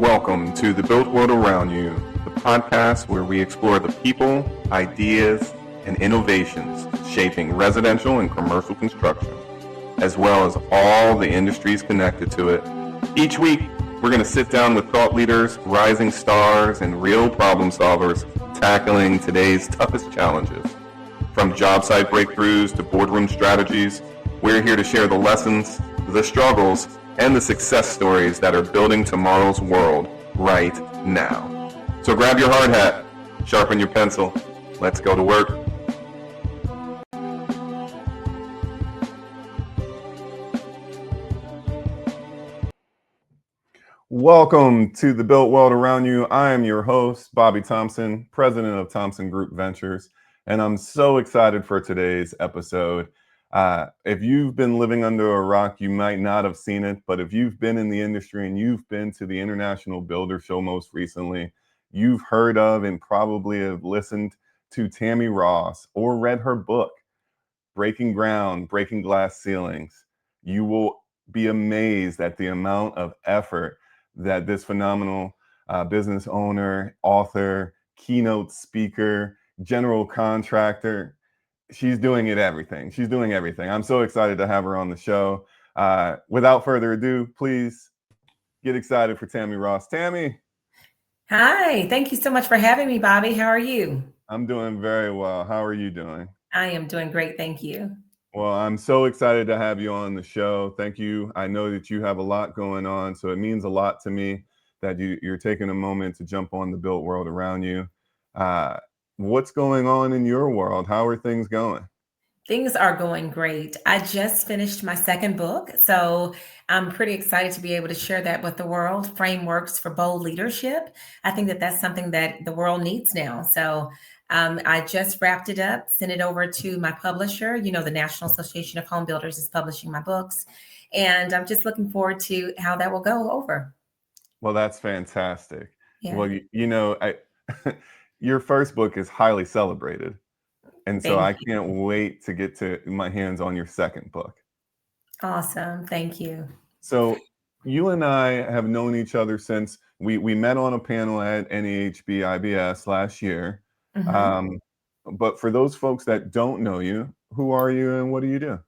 Welcome to The Built World Around You, the podcast where we explore the people, ideas, and innovations shaping residential and commercial construction, as well as all the industries connected to it. Each week, we're going to sit down with thought leaders, rising stars, and real problem solvers tackling today's toughest challenges. From job site breakthroughs to boardroom strategies, we're here to share the lessons, the struggles, and the success stories that are building tomorrow's world right now. So grab your hard hat, sharpen your pencil, let's go to work. Welcome to The Built World Around You. I am your host, Bobby Thompson, president of Thompson Group Ventures, and I'm so excited for today's episode. If you've been living under a rock, you might not have seen it, but if you've been in the industry and you've been to the International Builder Show most recently, you've heard of and probably have listened to Tammie Ross or read her book, Breaking Ground, Breaking Glass Ceilings. You will be amazed at the amount of effort that this phenomenal business owner, author, keynote speaker, general contractor, she's doing everything. She's doing everything. I'm so excited to have her on the show. Without further ado, please get excited for Tammie Ross. Tammie. Hi, thank you so much for having me, Bobby. How are you? I'm doing very well. How are you doing? I am doing great, thank you. Well, I'm so excited to have you on the show. Thank you. I know that you have a lot going on, so it means a lot to me that you're taking a moment to jump on the built world around you. What's going on in your world? How are things going? Things are going great. I just finished my second book, so I'm pretty excited to be able to share that with the world. Frameworks for Bold Leadership. I think that that's something that the world needs now. So I just wrapped it up, sent it over to my publisher. You know, the National Association of Home Builders is publishing my books, and I'm just looking forward to how that will go over. Well, that's fantastic. Yeah, Well, your first book is highly celebrated. And so thank I you. can't wait to get to my hands on your second book. Awesome, thank you. So you and I have known each other since we met on a panel at NAHB IBS last year. Mhm. Um, but for those folks that don't know you, who are you and what do you do?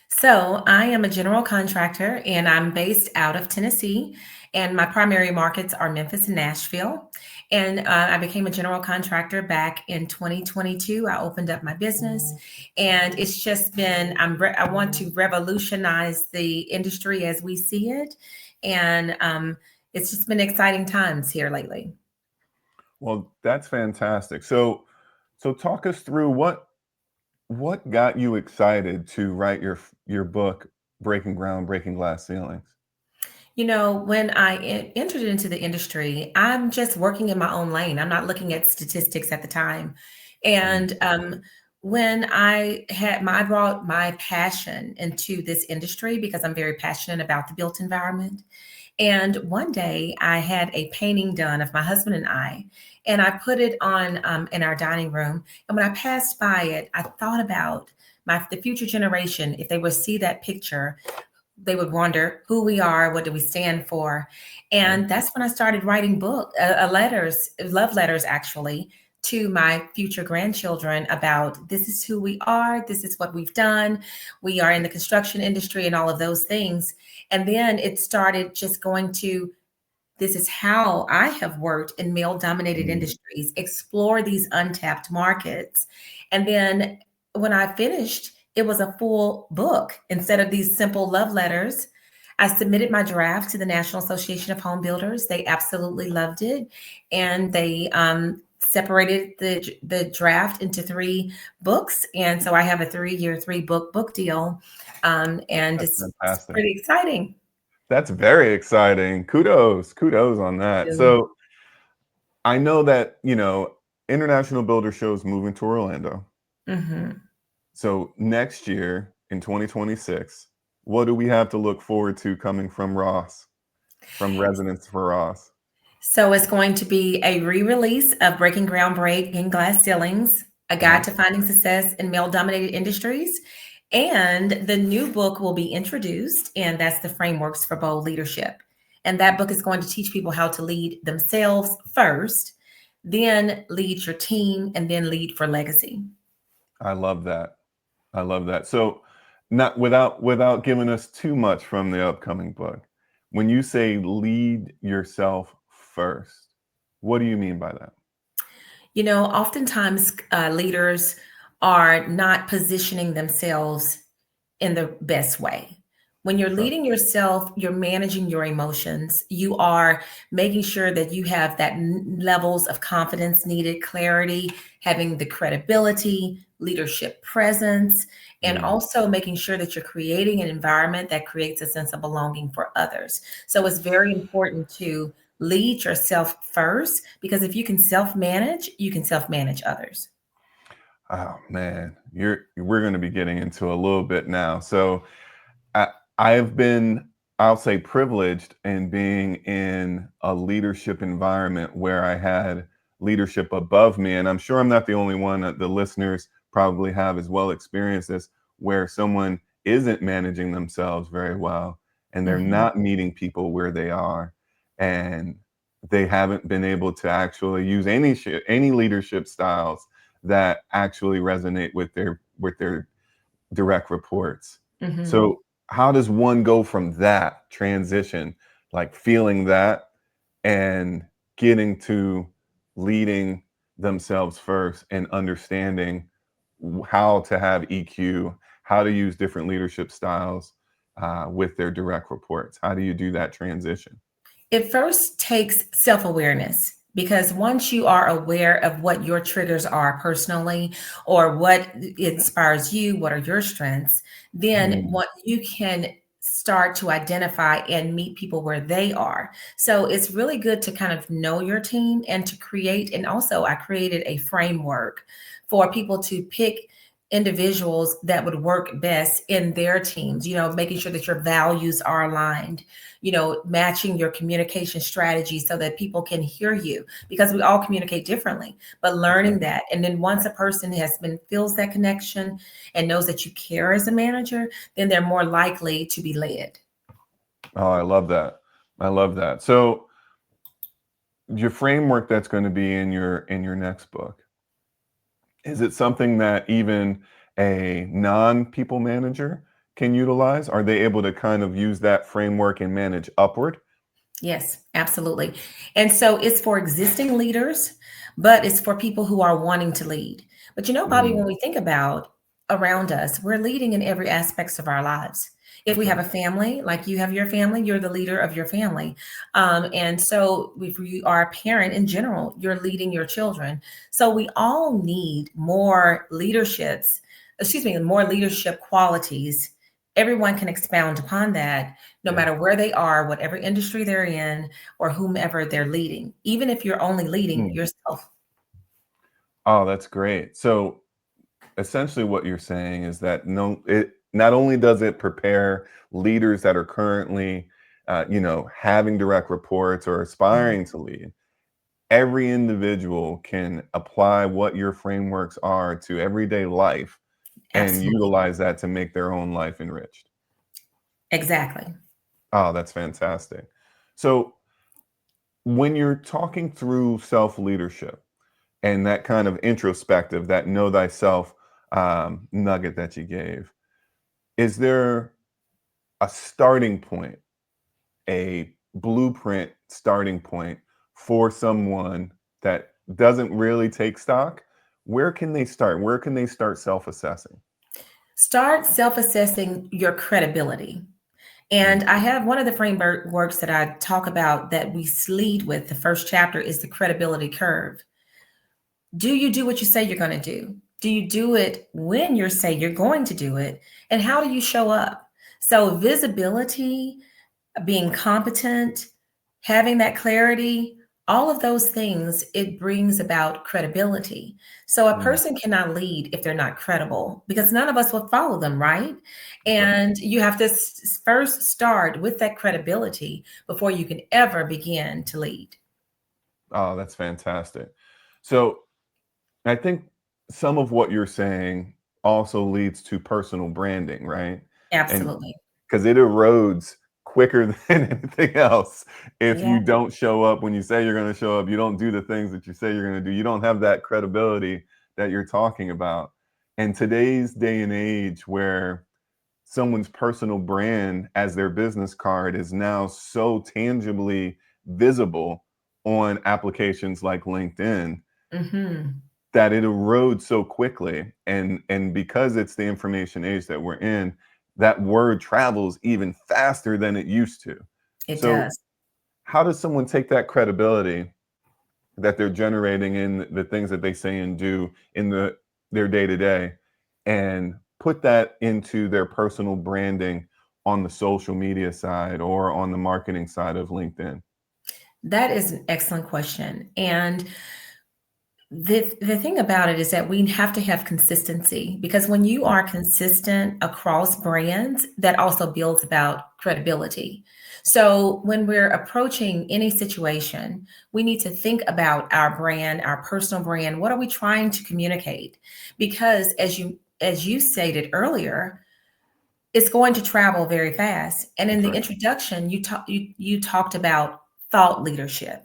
So I am a general contractor and I'm based out of Tennessee. And my primary markets are Memphis and Nashville. And I became a general contractor back in 2022. I opened up my business, and it's just been, I want to revolutionize the industry as we see it. And it's just been exciting times here lately. Well, that's fantastic. So talk us through what got you excited to write your book, Breaking Ground, Breaking Glass Ceilings? You know, when I entered into the industry, I'm just working in my own lane. I'm not looking at statistics at the time. Mm. And when I brought my passion into this industry because I'm very passionate about the built environment. And one day I had a painting done of my husband and I put it on in our dining room. And when I passed by it, I thought about the future generation, if they would see that picture, they would wonder who we are, what do we stand for. Right. And that's when I started writing love letters actually, to my future grandchildren about this is who we are, this is what we've done. We are in the construction industry and all of those things. And then it started just going to, this is how I have worked in male dominated Mm. industries, explore these untapped markets. And then when I finished, it was a full book instead of these simple love letters. I submitted my draft to the National Association of Home Builders. They absolutely loved it. And they separated the draft into 3 books. And so I have a 3-year, 3-book deal. And That's it's fantastic. pretty exciting. That's very exciting. Kudos on that. So I know that, International Builder Show is moving to Orlando. Mhm. So next year in 2026, what do we have to look forward to coming from Ross, from Residents for Ross? So it's going to be a re-release of Breaking Ground, Breaking Glass Ceilings, a Uh-huh. guide to finding success in male-dominated industries. And the new book will be introduced, and that's the Frameworks for Bold Leadership. And that book is going to teach people how to lead themselves first, then lead your team, and then lead for legacy. I love that. I love that. So, not without giving us too much from the upcoming book, when you say lead yourself first, what do you mean by that? Oftentimes leaders are not positioning themselves in the best way. When you're Sure. leading yourself, you're managing your emotions. You are making sure that you have that levels of confidence needed, clarity, having the credibility, leadership presence, and Mm. also making sure that you're creating an environment that creates a sense of belonging for others. So it's very important to lead yourself first because if you can self manage, you can self manage others. Oh man, we're going to be getting into a little bit now. So, I, I've been, I'll say, privileged in being in a leadership environment where I had leadership above me. And I'm sure I'm not the only one that the listeners probably have as well experienced this, where someone isn't managing themselves very well and they're Mhm. not meeting people where they are. And they haven't been able to actually use any leadership styles that actually resonate with their direct reports. Mhm. So how does one go from that transition, like feeling that and getting to leading themselves first and understanding how to have EQ, how to use different leadership styles with their direct reports? How do you do that transition? It first takes self awareness because once you are aware of what your triggers are personally or what inspires you, what are your strengths, then Mm, what you can start to identify and meet people where they are. So it's really good to kind of know your team and to create. And also, I created a framework for people to pick individuals that would work best in their teams, making sure that your values are aligned, matching your communication strategy so that people can hear you because we all communicate differently, but learning okay. that. And then once a person feels that connection and knows that you care as a manager, then they're more likely to be led. Oh, I love that. I love that. So your framework that's going to be in your next book, is it something that even a non-people manager can utilize? Are they able to kind of use that framework and manage upward? Yes, absolutely. And so it's for existing leaders, but it's for people who are wanting to lead. But Bobby, Mm, when we think about around us, we're leading in every aspects of our lives. If for we have sure. a family, like you have your family, you're the leader of your family. And so if you are a parent in general, you're leading your children. So we all need more leadership qualities. Everyone can expound upon that no Yeah. matter where they are, whatever industry they're in, or whomever they're leading, even if you're only leading Mm. yourself. Oh, that's great. So essentially what you're saying is that no, it not only does it prepare leaders that are currently having direct reports or Mhm. aspiring to lead, every individual can apply what your frameworks are to everyday life and Absolutely. utilize that to make their own life enriched. Exactly. Oh, that's fantastic. So, when you're talking through self leadership and that kind of introspective, that know thyself nugget that you gave, is there a starting point, a blueprint starting point for someone that doesn't really take stock? Where can they start? Where can they start self assessing? Start self assessing your credibility. And I have one of the frameworks that I talk about that we lead with. The first chapter is the credibility curve. Do you do what you say you're going to do? Do you do it when you say you're going to do it? And how do you show up? So, visibility, being competent, having that clarity, all of those things, it brings about credibility. So a Mm, person cannot lead if they're not credible because none of us will follow them, right? sure. And you have to first start with that credibility before you can ever begin to lead. Oh, that's fantastic. So, I think some of what you're saying also leads to personal branding, right? And Absolutely. because it erodes quicker than anything else. If Yeah. you don't show up when you say you're going to show up, you don't do the things that you say you're going to do, you don't have that credibility that you're talking about. And today's day and age where someone's personal brand as their business card is now so tangibly visible on applications like LinkedIn Hmm. that it erodes so quickly. And because it's the information age that we're in, that word travels even faster than it used to. It So does. how does someone take that credibility that they're generating in the things that they say and do in their day to day and put that into their personal branding on the social media side or on the marketing side of LinkedIn? That is an excellent question. And the thing about it is that we have to have consistency, because when you are consistent across brands, that also builds about credibility. So when we're approaching any situation, we need to think about our brand, our personal brand. What are we trying to communicate? Because as you stated earlier, it's going to travel very fast. And in That's the right. introduction, you talked about thought leadership.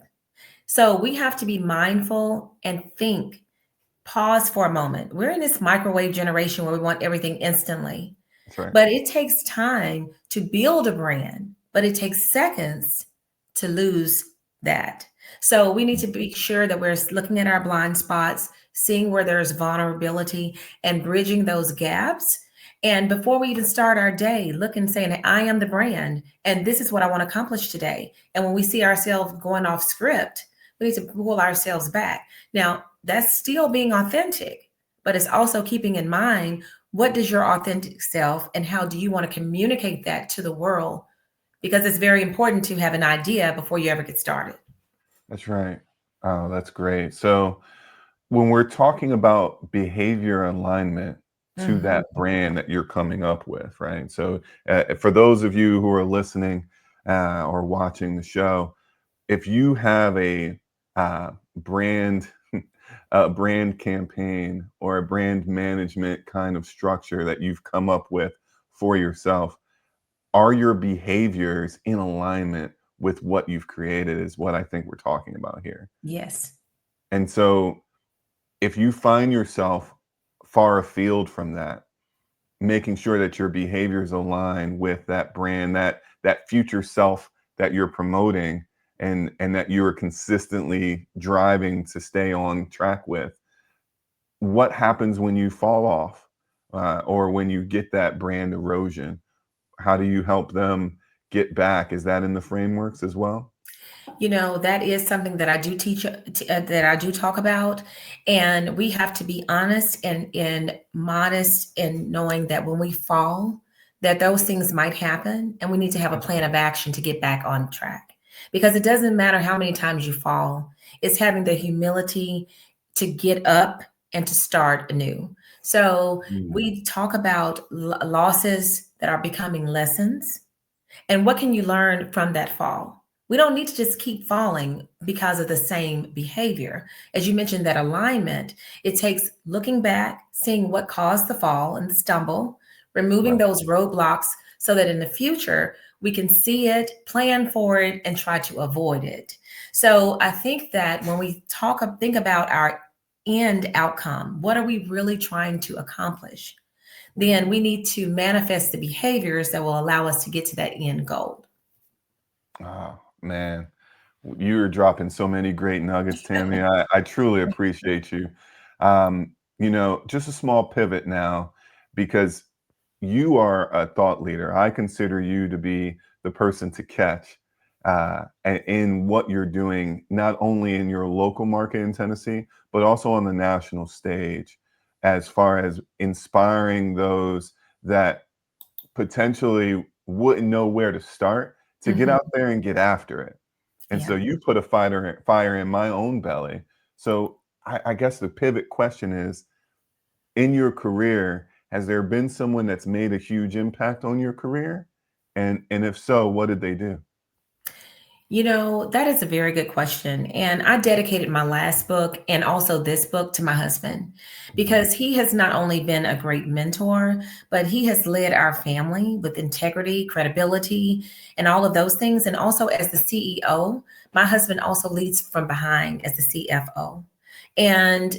So we have to be mindful and think, pause for a moment. We're in this microwave generation where we want everything instantly, That's right. but it takes time to build a brand, but it takes seconds to lose that. So we need to be sure that we're looking at our blind spots, seeing where there's vulnerability and bridging those gaps. And before we even start our day, look and saying, I am the brand, and this is what I want to accomplish today. And when we see ourselves going off script, we need to pull ourselves back. Now, that's still being authentic, but it's also keeping in mind, what does your authentic self and how do you want to communicate that to the world? Because it's very important to have an idea before you ever get started. That's right. Oh, that's great. So when we're talking about behavior alignment to Mhm. that brand that you're coming up with, right? So for those of you who are listening or watching the show, if you have a brand a brand campaign or a brand management kind of structure that you've come up with for yourself, are your behaviors in alignment with what you've created is what I think we're talking about here. Yes. And so if you find yourself far afield from that, making sure that your behaviors align with that brand, that future self that you're promoting and that you're consistently driving to stay on track with, what happens when you fall off or when you get that brand erosion? How do you help them get back? Is that in the frameworks as well? That is something that I do teach, that I do talk about. And we have to be honest and modest in knowing that when we fall, that those things might happen. And we need to have a plan of action to get back on track. Because it doesn't matter how many times you fall, it's having the humility to get up and to start anew. So Mm, we talk about losses that are becoming lessons, and what can you learn from that fall? We don't need to just keep falling because of the same behavior. As you mentioned, that alignment, it takes looking back, seeing what caused the fall and the stumble, removing right. those roadblocks so that in the future we can see it, plan for it, and try to avoid it. So I think that when we think about our end outcome, what are we really trying to accomplish? Then we need to manifest the behaviors that will allow us to get to that end goal. Oh, man. You're dropping so many great nuggets, Tammy. I truly appreciate you. Just a small pivot now, because you are a thought leader. I consider you to be the person to catch in what you're doing, not only in your local market in Tennessee, but also on the national stage, as far as inspiring those that potentially wouldn't know where to start to get Mhm. out there and get after it. And so Yeah. you put a fire in my own belly. So I guess the pivot question is, in your career, has there been someone that's made a huge impact on your career? And if so, what did they do? That is a very good question. And I dedicated my last book and also this book to my husband Mhm. because he has not only been a great mentor, but he has led our family with integrity, credibility, and all of those things. And also, as the CEO, my husband also leads from behind as the CFO. And,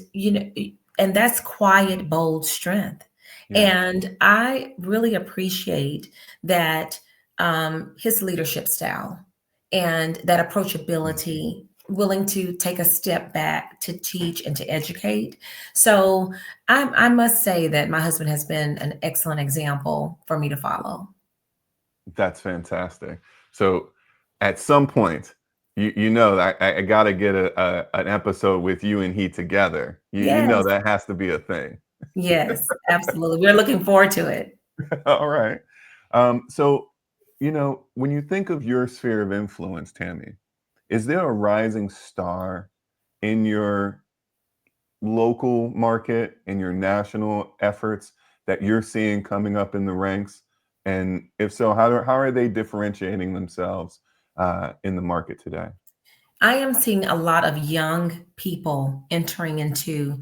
and that's quiet, bold strength. Yeah. And I really appreciate that his leadership style and that Mm. approachability, willing to take a step back to teach and to educate. So I must say that my husband has been an excellent example for me to follow. That's fantastic. So, at some point, you know that I got to get an episode with you and he together. You know Yes, that has to be a thing. yes, absolutely. We're looking forward to it. All right. So, when you think of your sphere of influence, Tammy, is there a rising star in your local market, in your national efforts that you're seeing coming up in the ranks? And if so, how are they differentiating themselves in the market today? I am seeing a lot of young people entering into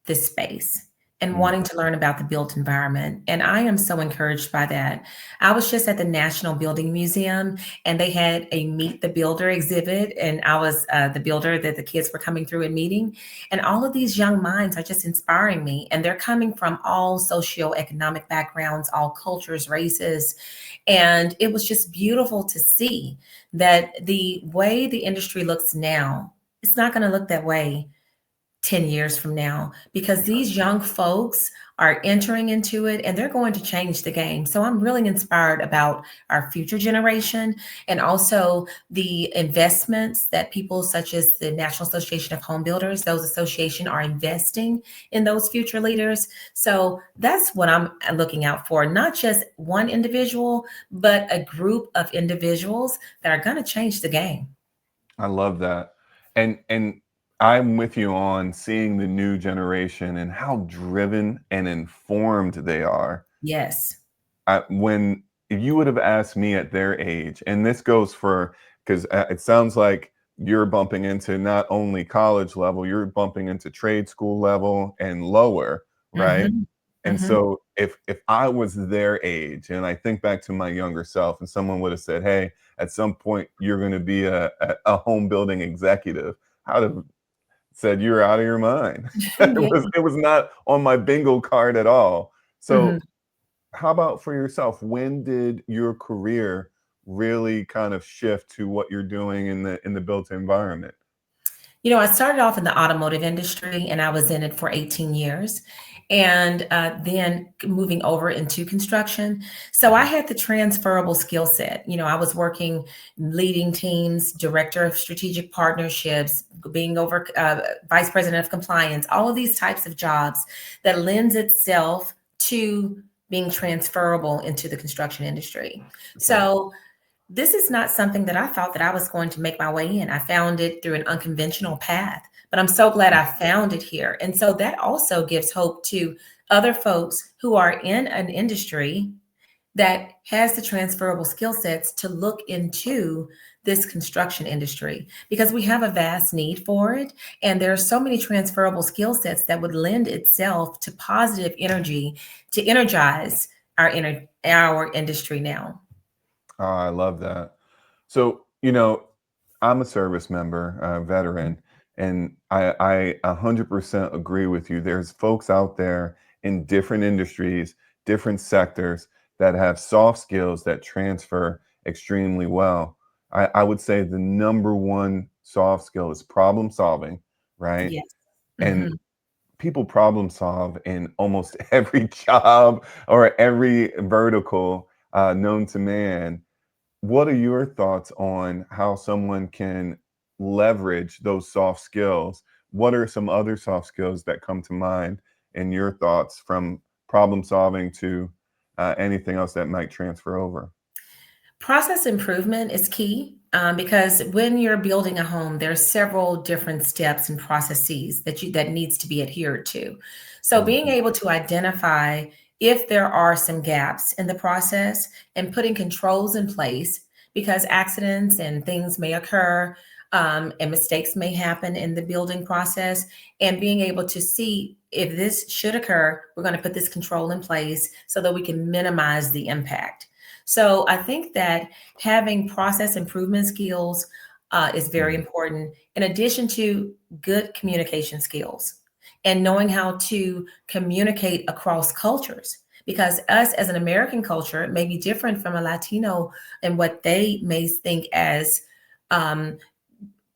this space and Mm. wanting to learn about the built environment. And I am so encouraged by that. I was just at the National Building Museum and they had a Meet the Builder exhibit, and I was the builder that the kids were coming through and meeting. And all of these young minds are just inspiring me. And they're coming from all socioeconomic backgrounds, all cultures, races. And it was just beautiful to see that the way the industry looks now, it's not going to look that way 10 years from now because these young folks are entering into it and they're going to change the game. So I'm really inspired about our future generation and also the investments that people such as the National Association of Home Builders, those association are investing in those future leaders. So that's what I'm looking out for, not just one individual, but a group of individuals that are going to change the game. I love that. And I'm with you on seeing the new generation and how driven and informed they are. Yes. When if you would have asked me at their age, and this goes for because it sounds like you're bumping into not only college level, you're bumping into trade school level and lower, right? Hmm. And Hmm. so if I was their age, and I think back to my younger self, and someone would have said, "Hey, at some point you're going to be a home building executive," I'd have said, "You're out of your mind." Yeah. It was not on my bingo card at all. Mhm. So how about for yourself? When did your career really kind of shift to what you're doing in the built environment? I started off in the automotive industry and I was in it for 18 years and then moving over into construction. So I Mhm. had the transferable skill set. I was working, leading teams, director of strategic partnerships, being over vice president of compliance, all of these types of jobs that lends itself to being transferable into the construction industry. Okay. So this is not something that I thought that I was going to make my way in. I found it through an unconventional path, but I'm so glad I found it here. And so that also gives hope to other folks who are in an industry that has the transferable skill sets to look into this construction industry because we have a vast need for it. And there are so many transferable skill sets that would lend itself to positive energy to energize our industry now. Oh, I love that. So, I'm a service member, a veteran, and I 100% agree with you. There's folks out there in different industries, different sectors that have soft skills that transfer extremely well. I would say the number one soft skill is problem solving, right? Yes. And Mhm. people problem solve in almost every job or every vertical known to man. What are your thoughts on how someone can leverage those soft skills? What are some other soft skills that come to mind in your thoughts from problem solving to anything else that might transfer over? Process improvement is key because when you're building a home, there are several different steps and processes that needs to be adhered to. So being Mhm. able to identify if there are some gaps in the process and putting controls in place because accidents and things may occur, and mistakes may happen in the building process. And being able to see if this should occur, we're going to put this control in place so that we can minimize the impact. So I think that having process improvement skills is very Mm. important, in addition to good communication skills and knowing how to communicate across cultures. Because us as an American culture may be different from a Latino and what they may think as um,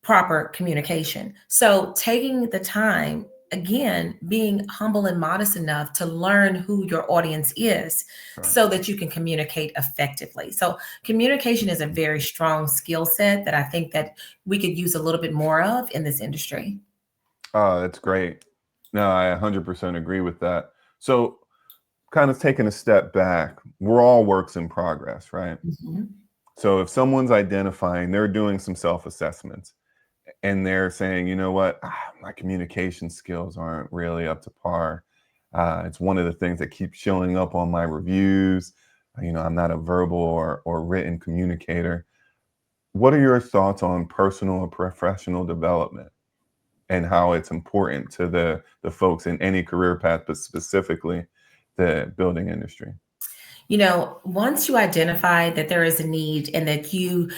proper communication. So taking the time, again, being humble and modest enough to learn who your audience is Right. so that you can communicate effectively. So communication is a very strong skill set that I think that we could use a little bit more of in this industry. Oh, that's great. No, I 100% agree with that. So, kind of taking a step back, we're all works in progress, right? Mhm. So, if someone's identifying, they're doing some self assessments and they're saying, you know what, my communication skills aren't really up to par. It's one of the things that keeps showing up on my reviews. I'm not a verbal or written communicator. What are your thoughts on personal and professional development and how it's important to the folks in any career path, but specifically the building industry? Once you identify that there is a need and that you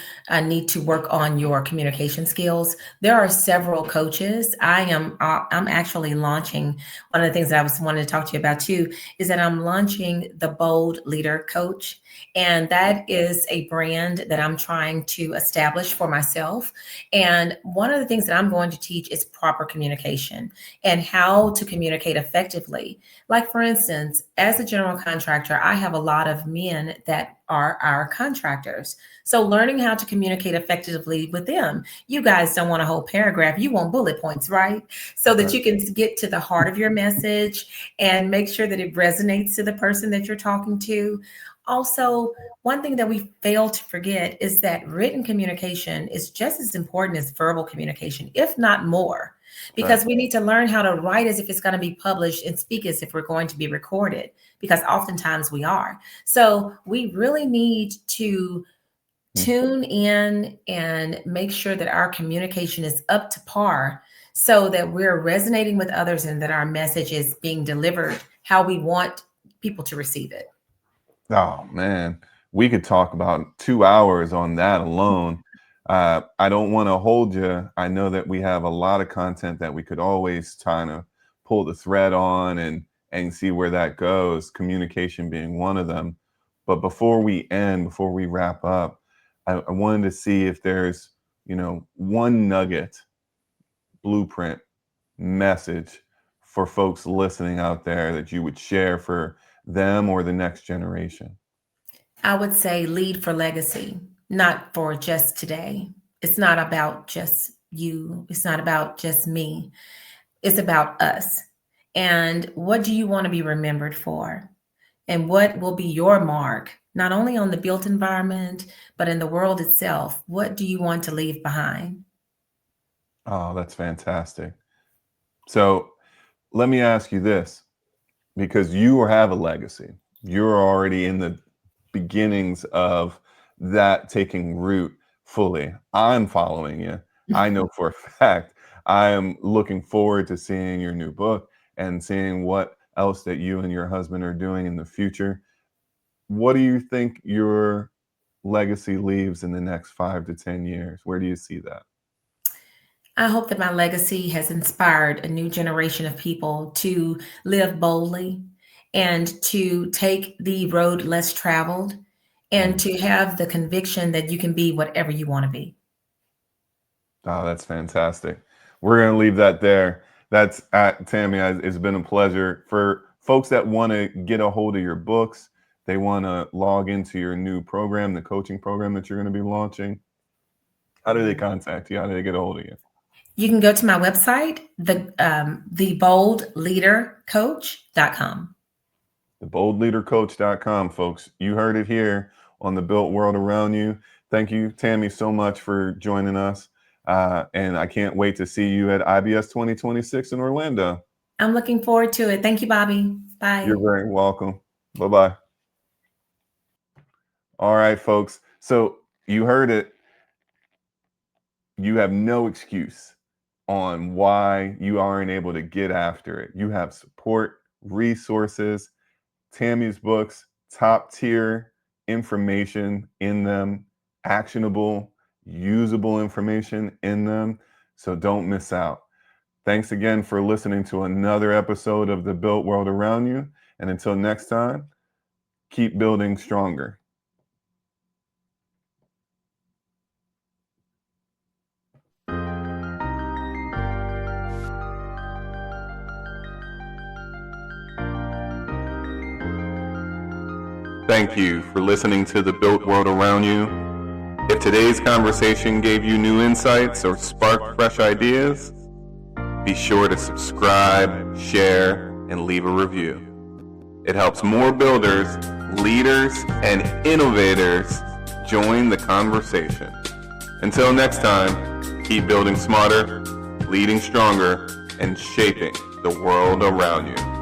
need to work on your communication skills, there are several coaches. I'm actually launching one of the things that I was wanting to talk to you about too is that I'm launching the Bold Leader Coach, and that is a brand that I'm trying to establish for myself. And one of the things that I'm going to teach is proper communication and how to communicate effectively. Like, for instance, as a general contractor, I have a lot of men that are our contractors. So, learning how to communicate effectively with them. You guys don't want a whole paragraph, you want bullet points, right? So that Right. you can get to the heart of your message and make sure that it resonates to the person that you're talking to. Also, one thing that we fail to forget is that written communication is just as important as verbal communication, if not more, Right. because we need to learn how to write as if it's going to be published and speak as if we're going to be recorded, because oftentimes we are. So we really need to Mm. tune in and make sure that our communication is up to par so that we're resonating with others and that our message is being delivered how we want people to receive it. Oh man, we could talk about 2 hours on that alone. I don't want to hold you. I know that we have a lot of content that we could always kind of pull the thread on and see where that goes. Communication being one of them. But before we wrap up, I wanted to see if there's one nugget, blueprint, message for folks listening out there that you would share for them or the next generation. I would say lead for legacy, not for just today. It's not about just you, it's not about just me, it's about us. And what do you want to be remembered for? And what will be your mark, not only on the built environment, but in the world itself? What do you want to leave behind? Oh, that's fantastic. So let me ask you this, because you have a legacy. You're already in the beginnings of that taking root fully. I'm following you. I know for a fact. I am looking forward to seeing your new book and seeing what else that you and your husband are doing in the future. What do you think your legacy leaves in the next 5 to 10 years? Where do you see that? I hope that my legacy has inspired a new generation of people to live boldly and to take the road less traveled and Mm. to have the conviction that you can be whatever you want to be. Oh, that's fantastic. We're going to leave that there. That's at Tammie. It's been a pleasure. For folks that want to get a hold of your books, they want to log into your new program, the coaching program that you're going to be launching. How do they contact you? How do they get a hold of you? You can go to my website, theboldleadercoach.com. Theboldleadercoach.com, folks. You heard it here on the Built World Around You. Thank you, Tammie, so much for joining us. And I can't wait to see you at IBS 2026 in Orlando. I'm looking forward to it. Thank you, Bobby. You're Bye. very welcome. Bye bye. All right, folks. So You heard it. You have no excuse on why you aren't able to get after it. You have support, resources, Tammie's books, top tier information in them, actionable, usable information in them. So don't miss out. Thanks again for listening to another episode of The Built World Around You. And until next time, keep building stronger. Thank you for listening to The Built World Around You. If today's conversation gave you new insights or sparked fresh ideas, be sure to subscribe, share, and leave a review. It helps more builders, leaders, and innovators join the conversation. Until next time, keep building smarter, leading stronger, and shaping the world around you.